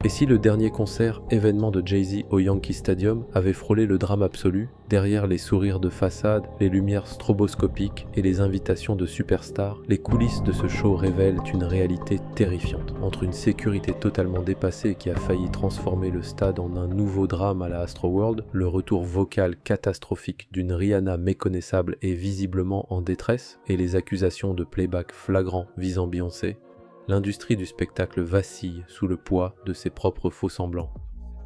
Et si le dernier concert, événement de Jay-Z au Yankee Stadium, avait frôlé le drame absolu, derrière les sourires de façade, les lumières stroboscopiques et les invitations de superstars, les coulisses de ce show révèlent une réalité terrifiante. Entre une sécurité totalement dépassée qui a failli transformer le stade en un nouveau drame à la Astroworld, le retour vocal catastrophique d'une Rihanna méconnaissable et visiblement en détresse, et les accusations de playback flagrant visant Beyoncé, l'industrie du spectacle vacille sous le poids de ses propres faux-semblants.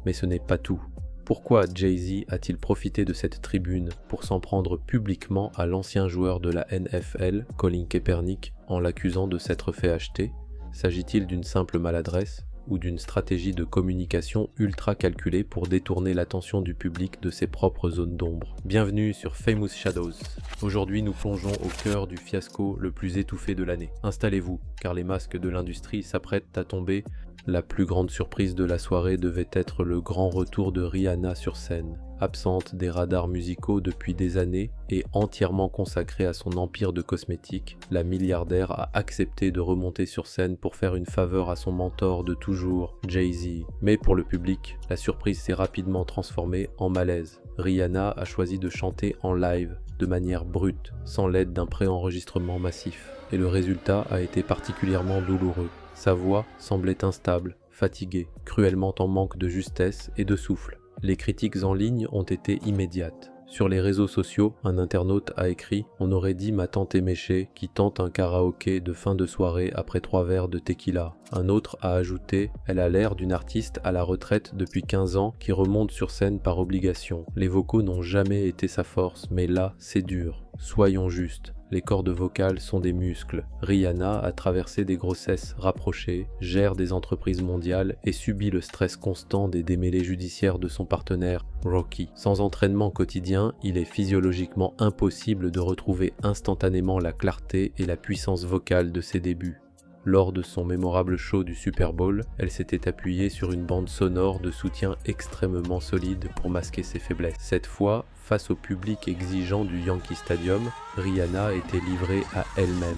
Mais ce n'est pas tout. Pourquoi Jay-Z a-t-il profité de cette tribune pour s'en prendre publiquement à l'ancien joueur de la NFL, Colin Kaepernick, en l'accusant de s'être fait acheter? S'agit-il d'une simple maladresse ou d'une stratégie de communication ultra calculée pour détourner l'attention du public de ses propres zones d'ombre? Bienvenue sur Famous Shadows. Aujourd'hui, nous plongeons au cœur du fiasco le plus étouffé de l'année. Installez-vous, car les masques de l'industrie s'apprêtent à tomber. La plus grande surprise de la soirée devait être le grand retour de Rihanna sur scène. Absente des radars musicaux depuis des années et entièrement consacrée à son empire de cosmétiques, la milliardaire a accepté de remonter sur scène pour faire une faveur à son mentor de toujours, Jay-Z. Mais pour le public, la surprise s'est rapidement transformée en malaise. Rihanna a choisi de chanter en live, de manière brute, sans l'aide d'un préenregistrement massif. Et le résultat a été particulièrement douloureux. Sa voix semblait instable, fatiguée, cruellement en manque de justesse et de souffle. Les critiques en ligne ont été immédiates. Sur les réseaux sociaux, un internaute a écrit « On aurait dit ma tante éméchée qui tente un karaoké de fin de soirée après 3 verres de tequila ». Un autre a ajouté « Elle a l'air d'une artiste à la retraite depuis 15 ans qui remonte sur scène par obligation. Les vocaux n'ont jamais été sa force, mais là, c'est dur. Soyons justes. Les cordes vocales sont des muscles. Rihanna a traversé des grossesses rapprochées, gère des entreprises mondiales et subit le stress constant des démêlés judiciaires de son partenaire, Rocky. Sans entraînement quotidien, il est physiologiquement impossible de retrouver instantanément la clarté et la puissance vocale de ses débuts. Lors de son mémorable show du Super Bowl, elle s'était appuyée sur une bande sonore de soutien extrêmement solide pour masquer ses faiblesses. Cette fois, face au public exigeant du Yankee Stadium, Rihanna était livrée à elle-même.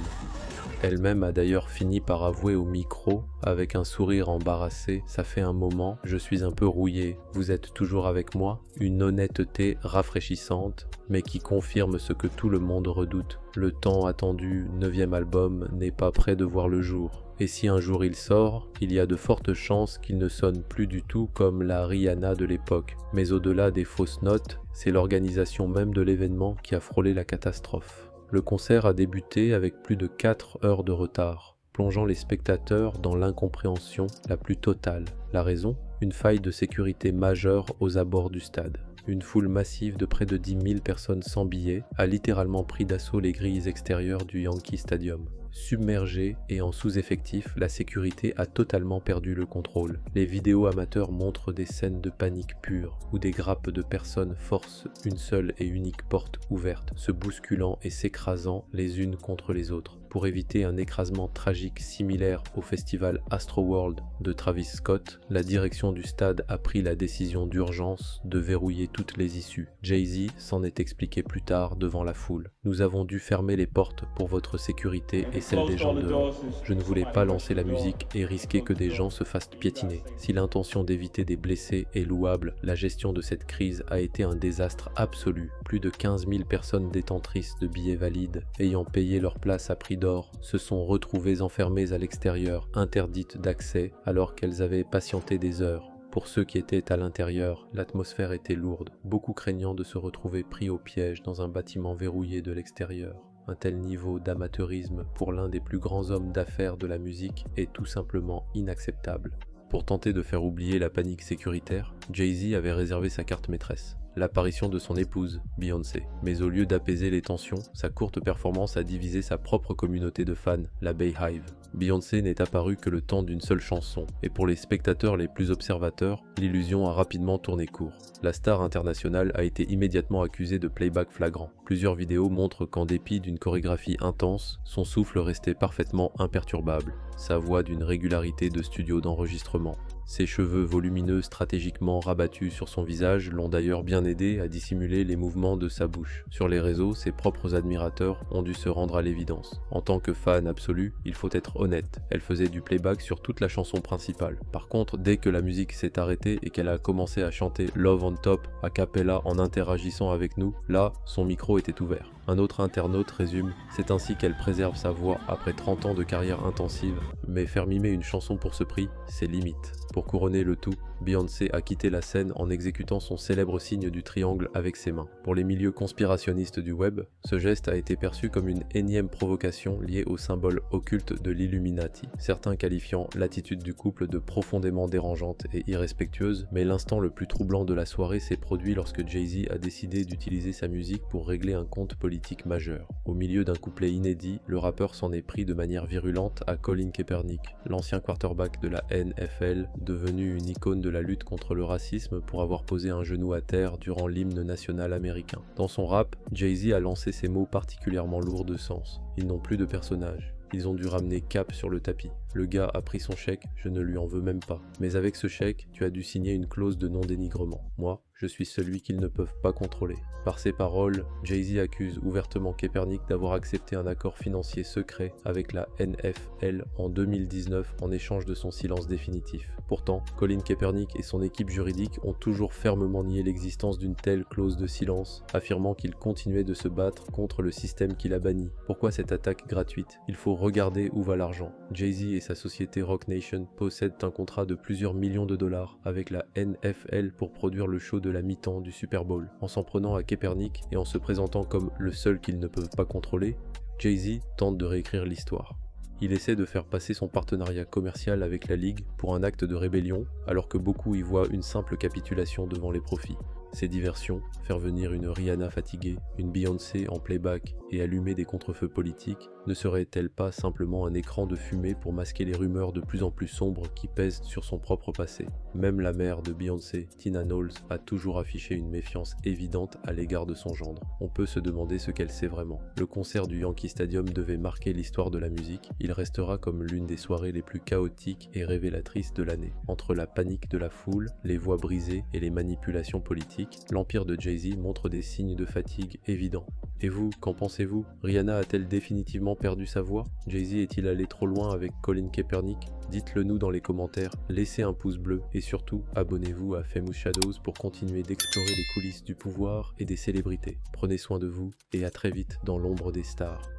Elle-même a d'ailleurs fini par avouer au micro, avec un sourire embarrassé, « Ça fait un moment, je suis un peu rouillée, vous êtes toujours avec moi ?» Une honnêteté rafraîchissante, mais qui confirme ce que tout le monde redoute. Le tant attendu 9e album n'est pas près de voir le jour. Et si un jour il sort, il y a de fortes chances qu'il ne sonne plus du tout comme la Rihanna de l'époque. Mais au-delà des fausses notes, c'est l'organisation même de l'événement qui a frôlé la catastrophe. Le concert a débuté avec plus de 4 heures de retard, plongeant les spectateurs dans l'incompréhension la plus totale. La raison ? Une faille de sécurité majeure aux abords du stade. Une foule massive de près de 10 000 personnes sans billets a littéralement pris d'assaut les grilles extérieures du Yankee Stadium. Submergée et en sous-effectif, la sécurité a totalement perdu le contrôle. Les vidéos amateurs montrent des scènes de panique pure, où des grappes de personnes forcent une seule et unique porte ouverte, se bousculant et s'écrasant les unes contre les autres. Pour éviter un écrasement tragique similaire au festival Astroworld de Travis Scott, la direction du stade a pris la décision d'urgence de verrouiller toutes les issues. Jay-Z s'en est expliqué plus tard devant la foule. « Nous avons dû fermer les portes pour votre sécurité et celle des gens dehors. Je ne voulais pas lancer la musique et risquer que des gens se fassent piétiner. Si l'intention d'éviter des blessés est louable, la gestion de cette crise a été un désastre absolu. Plus de 15 000 personnes détentrices de billets valides, ayant payé leur place à prix d'or, se sont retrouvées enfermées à l'extérieur, interdites d'accès, alors qu'elles avaient patienté des heures. Pour ceux qui étaient à l'intérieur, l'atmosphère était lourde, beaucoup craignant de se retrouver pris au piège dans un bâtiment verrouillé de l'extérieur. Un tel niveau d'amateurisme pour l'un des plus grands hommes d'affaires de la musique est tout simplement inacceptable. Pour tenter de faire oublier la panique sécuritaire, Jay-Z avait réservé sa carte maîtresse, l'apparition de son épouse, Beyoncé. Mais au lieu d'apaiser les tensions, sa courte performance a divisé sa propre communauté de fans, la Beyhive. Beyoncé n'est apparue que le temps d'une seule chanson, et pour les spectateurs les plus observateurs, l'illusion a rapidement tourné court. La star internationale a été immédiatement accusée de playback flagrant. Plusieurs vidéos montrent qu'en dépit d'une chorégraphie intense, son souffle restait parfaitement imperturbable, sa voix d'une régularité de studio d'enregistrement. Ses cheveux volumineux stratégiquement rabattus sur son visage l'ont d'ailleurs bien aidé à dissimuler les mouvements de sa bouche. Sur les réseaux, ses propres admirateurs ont dû se rendre à l'évidence. En tant que fan absolu, il faut être honnête, elle faisait du playback sur toute la chanson principale. Par contre, dès que la musique s'est arrêtée et qu'elle a commencé à chanter Love on Top a cappella en interagissant avec nous, là, son micro était ouvert. Un autre internaute résume: c'est ainsi qu'elle préserve sa voix après 30 ans de carrière intensive, mais faire mimer une chanson pour ce prix, c'est limite. Pour couronner le tout, Beyoncé a quitté la scène en exécutant son célèbre signe du triangle avec ses mains. Pour les milieux conspirationnistes du web, ce geste a été perçu comme une énième provocation liée au symbole occulte de l'Illuminati, certains qualifiant l'attitude du couple de profondément dérangeante et irrespectueuse, mais l'instant le plus troublant de la soirée s'est produit lorsque Jay-Z a décidé d'utiliser sa musique pour régler un compte politique majeur. Au milieu d'un couplet inédit, le rappeur s'en est pris de manière virulente à Colin Kaepernick, l'ancien quarterback de la NFL, devenu une icône de la lutte contre le racisme pour avoir posé un genou à terre durant l'hymne national américain. Dans son rap, Jay-Z a lancé ces mots particulièrement lourds de sens. Ils n'ont plus de personnage. Ils ont dû ramener Cap sur le tapis. Le gars a pris son chèque, je ne lui en veux même pas. Mais avec ce chèque, tu as dû signer une clause de non-dénigrement. Moi, je suis celui qu'ils ne peuvent pas contrôler. Par ces paroles, Jay-Z accuse ouvertement Kaepernick d'avoir accepté un accord financier secret avec la NFL en 2019 en échange de son silence définitif. Pourtant, Colin Kaepernick et son équipe juridique ont toujours fermement nié l'existence d'une telle clause de silence, affirmant qu'ils continuaient de se battre contre le système qui l'a banni. Pourquoi cette attaque gratuite? Il faut regarder où va l'argent. Jay-Z et sa société Roc Nation possèdent un contrat de plusieurs millions de dollars avec la NFL pour produire le show de la mi-temps du Super Bowl. En s'en prenant à Kaepernick et en se présentant comme le seul qu'ils ne peuvent pas contrôler, Jay-Z tente de réécrire l'histoire. Il essaie de faire passer son partenariat commercial avec la Ligue pour un acte de rébellion, alors que beaucoup y voient une simple capitulation devant les profits. Ses diversions, faire venir une Rihanna fatiguée, une Beyoncé en playback et allumer des contrefeux politiques, ne serait-elle pas simplement un écran de fumée pour masquer les rumeurs de plus en plus sombres qui pèsent sur son propre passé? Même la mère de Beyoncé, Tina Knowles, a toujours affiché une méfiance évidente à l'égard de son gendre. On peut se demander ce qu'elle sait vraiment. Le concert du Yankee Stadium devait marquer l'histoire de la musique. Il restera comme l'une des soirées les plus chaotiques et révélatrices de l'année. Entre la panique de la foule, les voix brisées et les manipulations politiques, l'empire de Jay-Z montre des signes de fatigue évidents. Et vous, qu'en pensez-vous? Rihanna a-t-elle définitivement perdu sa voix? Jay-Z est-il allé trop loin avec Colin Kaepernick? Dites-le nous dans les commentaires, laissez un pouce bleu et surtout abonnez-vous à Famous Shadows pour continuer d'explorer les coulisses du pouvoir et des célébrités. Prenez soin de vous et à très vite dans l'ombre des stars.